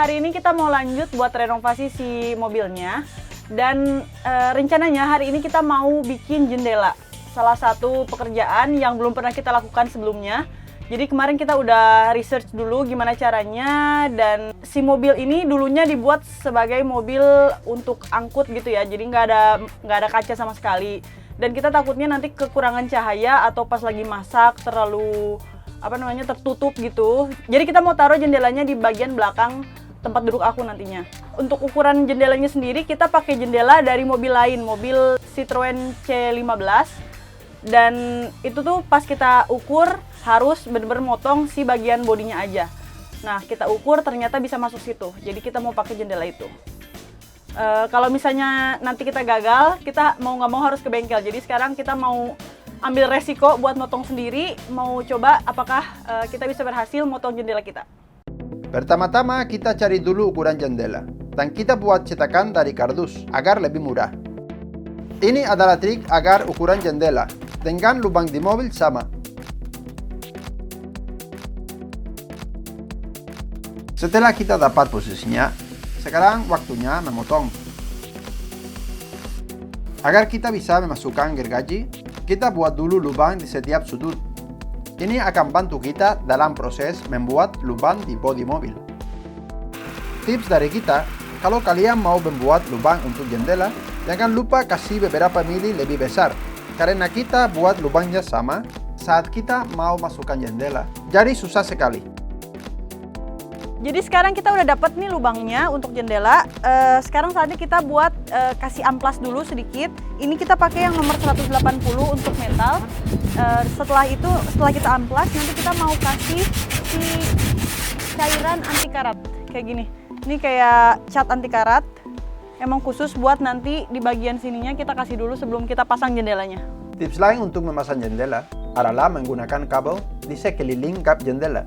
hari ini kita mau lanjut buat renovasi si mobilnya. Dan rencananya hari ini kita mau bikin jendela. Salah satu pekerjaan yang belum pernah kita lakukan sebelumnya. Jadi kemarin kita udah research dulu gimana caranya, dan si mobil ini dulunya dibuat sebagai mobil untuk angkut gitu ya. Jadi nggak ada kaca sama sekali. Dan kita takutnya nanti kekurangan cahaya atau pas lagi masak terlalu tertutup gitu. Jadi kita mau taruh jendelanya di bagian belakang tempat duduk aku nantinya. Untuk ukuran jendelanya sendiri kita pakai jendela dari mobil lain, mobil Citroen C15. Dan itu tuh pas kita ukur harus bener-bener motong si bagian bodinya aja. Nah, kita ukur ternyata bisa masuk situ. Jadi kita mau pakai jendela itu. Kalau misalnya nanti kita gagal, kita mau nggak mau harus ke bengkel. Jadi sekarang kita mau ambil resiko buat motong sendiri. Mau coba apakah kita bisa berhasil motong jendela kita. Pertama-tama kita cari dulu ukuran jendela. Dan kita buat cetakan dari kardus agar lebih murah. Ini adalah trik agar ukuran jendela dengan lubang di mobil sama. Setelah kita dapat posisinya, sekarang waktunya memotong. Agar kita bisa memasukkan gergaji, kita buat dulu lubang di setiap sudut. Ini akan bantu kita dalam proses membuat lubang di bodi mobil. Tips dari kita, kalau kalian mau membuat lubang untuk jendela, jangan lupa kasih beberapa mili lebih besar, karena kita buat lubangnya sama saat kita mau masukkan jendela. Jadi susah sekali. Jadi sekarang kita udah dapat nih lubangnya untuk jendela. Sekarang saatnya kita buat kasih amplas dulu sedikit. Ini kita pakai yang nomor 180 untuk metal. Setelah kita amplas, nanti kita mau kasih si cairan anti karat kayak gini. Ini kayak cat anti karat. Emang khusus buat nanti di bagian sininya kita kasih dulu sebelum kita pasang jendelanya. Tips lain untuk memasang jendela adalah menggunakan kabel di sekeliling kap jendela.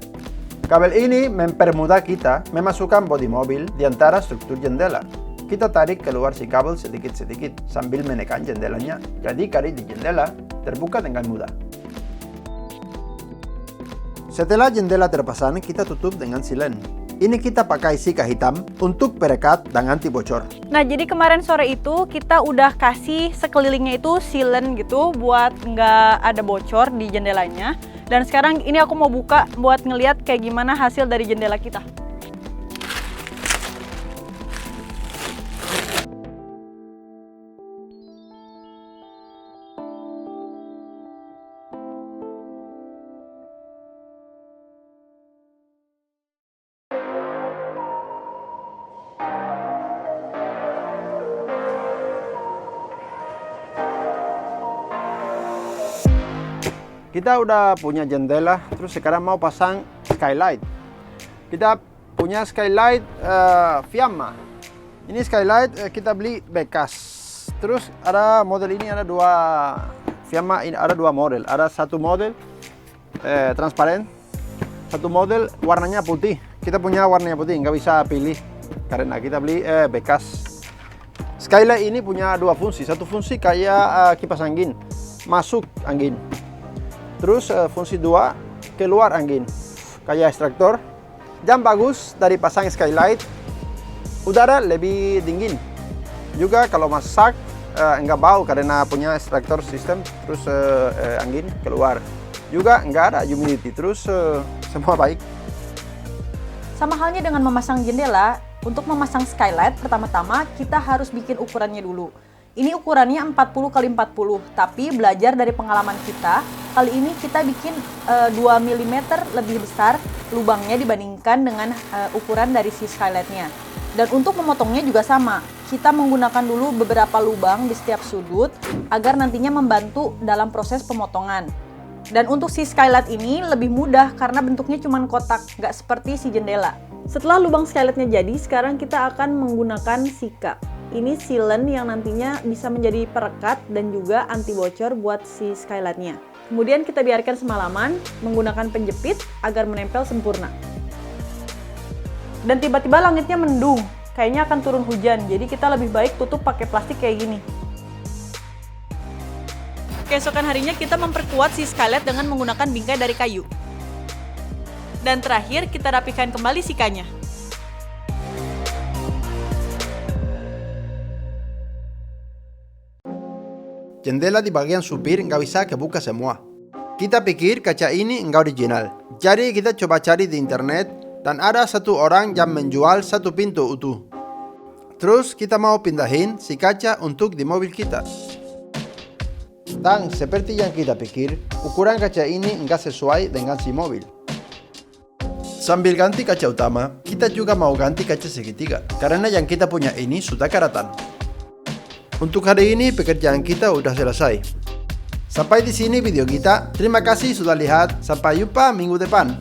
Kabel ini mempermudah kita memasukkan bodi mobil di antara struktur jendela. Kita tarik keluar si kabel sedikit-sedikit sambil menekan jendelanya, jadi karet di jendela terbuka dengan mudah. Setelah jendela terpasang, kita tutup dengan silen. Ini kita pakai sika hitam untuk perekat dan anti bocor. Nah, jadi kemarin sore itu kita udah kasih sekelilingnya itu silen gitu buat nggak ada bocor di jendelanya. Dan sekarang ini aku mau buka buat ngeliat kayak gimana hasil dari jendela kita. Kita udah punya jendela, terus sekarang mau pasang skylight. Kita punya skylight Fiamma. Ini skylight kita beli bekas. Terus ada model ini, ada dua Fiamma, ini ada dua model. Ada satu model transparan, satu model warnanya putih. Kita punya warnanya putih, nggak bisa pilih karena kita beli bekas. Skylight ini punya dua fungsi. Satu fungsi kayak kipas angin, masuk angin. Terus fungsi dua, keluar angin, kayak ekstraktor. Yang bagus dari pasang skylight, udara lebih dingin. Juga kalau masak enggak bau karena punya ekstraktor sistem, terus angin keluar. Juga enggak ada humidity, terus semua baik. Sama halnya dengan memasang jendela, untuk memasang skylight pertama-tama kita harus bikin ukurannya dulu. Ini ukurannya 40 x 40, tapi belajar dari pengalaman kita, kali ini kita bikin 2 mm lebih besar lubangnya dibandingkan dengan ukuran dari si skylightnya. Dan untuk memotongnya juga sama, kita menggunakan dulu beberapa lubang di setiap sudut agar nantinya membantu dalam proses pemotongan. Dan untuk si skylight ini lebih mudah karena bentuknya cuma kotak, nggak seperti si jendela. Setelah lubang skylightnya jadi, sekarang kita akan menggunakan sika. Ini sealant yang nantinya bisa menjadi perekat dan juga anti bocor buat si skylightnya. Kemudian kita biarkan semalaman menggunakan penjepit agar menempel sempurna. Dan tiba-tiba langitnya mendung, kayaknya akan turun hujan, jadi kita lebih baik tutup pakai plastik kayak gini. Keesokan harinya kita memperkuat si skylight dengan menggunakan bingkai dari kayu. Dan terakhir kita rapikan kembali sikanya. jendela di bagian supir nggak bisa kebuka semua. Kita pikir kaca ini nggak original. Jadi kita coba cari di internet dan ada satu orang yang menjual satu pintu utuh. Terus kita mau pindahin si kaca untuk di mobil kita. Dan seperti yang kita pikir, ukuran kaca ini nggak sesuai dengan si mobil. Sambil ganti kaca utama, kita juga mau ganti kaca segitiga, karena yang kita punya ini sudah karatan. Untuk hari ini pekerjaan kita udah selesai. Sampai di sini video kita. Terima kasih sudah lihat. Sampai jumpa minggu depan.